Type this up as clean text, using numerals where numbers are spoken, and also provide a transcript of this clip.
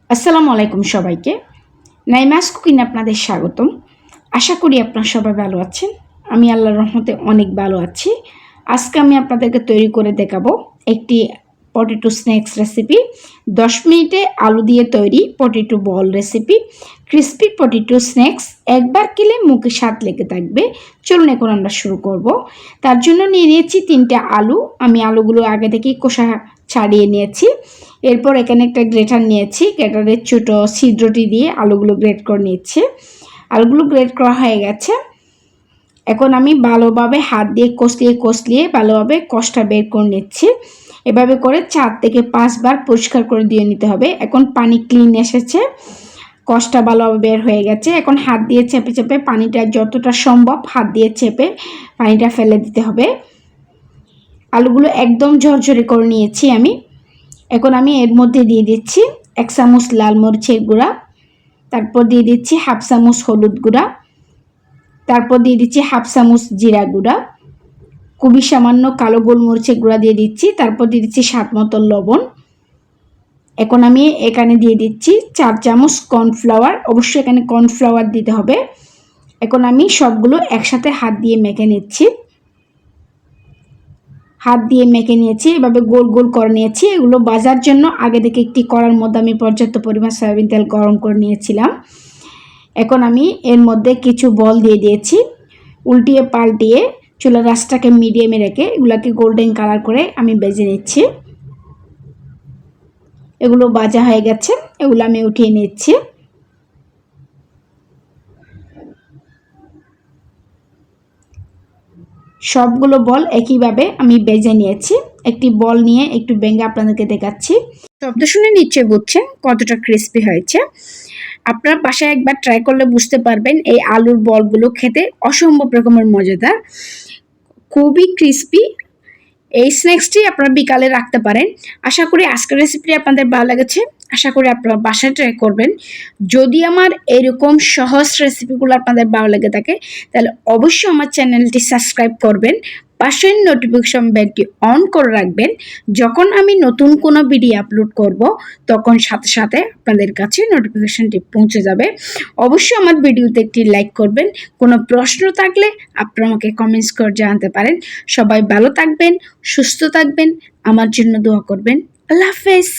আসসালামু আলাইকুম সবাইকে। নাইমাস কুকিং আপনাদের স্বাগতম। আশা করি আপনারা সবাই ভালো আছেন। আমি আল্লাহর রহমতে অনেক ভালো আছি। আজকে আমি আপনাদেরকে তৈরি করে দেখাবো একটি পটেটো স্ন্যাক্স রেসিপি। 10 মিনিটে আলু দিয়ে তৈরি পটেটো বল রেসিপি। ক্রিসপি পটেটো স্ন্যাক্স একবার খেলে মুখে স্বাদ লেগে থাকবে। চলুন এখন আমরা শুরু করব। তার জন্য নিয়ে নিয়েছি 3টে আলু। আমি আলুগুলো আগে থেকেই খোসা ছাড়িয়ে নিয়েছি। এরপর এখানে একটা গ্রেটার নিয়েছি। গ্রেটারের ছোটো ছিদ্রটি দিয়ে আলুগুলো গ্রেট করে নিচ্ছি। আলুগুলো গ্রেট করা হয়ে গেছে। এখন আমি ভালোভাবে হাত দিয়ে কষলিয়ে ভালোভাবে কষটা বের করে নিচ্ছি। এভাবে করে 4 থেকে 5 বার পরিষ্কার করে দিয়ে নিতে হবে। এখন পানি ক্লিন এসেছে, কষটা ভালোভাবে বের হয়ে গেছে। এখন হাত দিয়ে চেপে চেপে পানিটা যতটা সম্ভব হাত দিয়ে চেপে পানিটা ফেলে দিতে হবে। আলুগুলো একদম ঝরঝরে করে নিয়েছি আমি। এখন আমি এর মধ্যে দিয়ে দিচ্ছি 1 চামচ লাল মরিচের গুঁড়া, তারপর দিয়ে দিচ্ছি হাফ চামচ হলুদ গুঁড়া, তারপর দিয়ে দিচ্ছি হাফ চামচ জিরা গুঁড়া, খুবই সামান্য কালো গোলমরিচের গুঁড়া দিয়ে দিচ্ছি, তারপর দিয়ে দিচ্ছি স্বাদ মতো লবণ। এখন আমি এখানে দিয়ে দিচ্ছি 4 চামচ কর্নফ্লাওয়ার, অবশ্যই এখানে কর্নফ্লাওয়ার দিতে হবে। এখন আমি সবগুলো একসাথে হাত দিয়ে মেখে নিচ্ছি। হাত দিয়ে মেখে নিয়েছি, এভাবে গোল গোল করে নিয়েছি। এগুলো ভাজার জন্য আগে থেকে একটি কড়ার মধ্যে আমি পর্যাপ্ত পরিমাণ সয়াবিন তেল গরম করে নিয়েছিলাম। এখন আমি এর মধ্যে কিছু বল দিয়ে দিয়েছি। উল্টিয়ে পাল্টিয়ে চুলার আঁচটাকে মিডিয়ামে রেখে এগুলোকে গোল্ডেন কালার করে আমি ভেজে নিচ্ছি। এগুলো ভাজা হয়ে গেছে, এগুলো আমি উঠিয়ে নিচ্ছি। সবগুলো বল একইভাবে আমি ভেজে নিয়েছি। একটি বল নিয়ে একটু ভেঙে আপনাদেরকে দেখাচ্ছি। শব্দ শুনে নিশ্চয়ই বুঝছেন কতটা ক্রিস্পি হয়েছে। আপনার বাসায় একবার ট্রাই করলে বুঝতে পারবেন এই আলুর বলগুলো খেতে অসম্ভব রকমের মজাদার, খুবই ক্রিস্পি। এই স্ন্যাক্সটি আপনারা বিকালে রাখতে পারেন। আশা করি আজকের রেসিপিটি আপনাদের ভালো লেগেছে। আশা করি আপনারা বাসায় ট্রাই করবেন। যদি আমার এরকম সহজ রেসিপিগুলো আপনাদের ভালো লেগে থাকে তাহলে অবশ্যই আমার চ্যানেলটি সাবস্ক্রাইব করবেন, পাশের নোটিফিকেশন বেলটি অন করে রাখবেন। যখন আমি নতুন কোনো ভিডিও আপলোড করব তখন সাথে সাথে আপনাদের কাছে নোটিফিকেশনটি পৌঁছে যাবে। অবশ্যই আমার ভিডিওতে একটি লাইক করবেন। কোনো প্রশ্ন থাকলে আপনারা আমাকে কমেন্টস করে জানাতে পারেন। সবাই ভালো থাকবেন, সুস্থ থাকবেন, আমার জন্য দোয়া করবেন। আল্লাহ হাফেজ।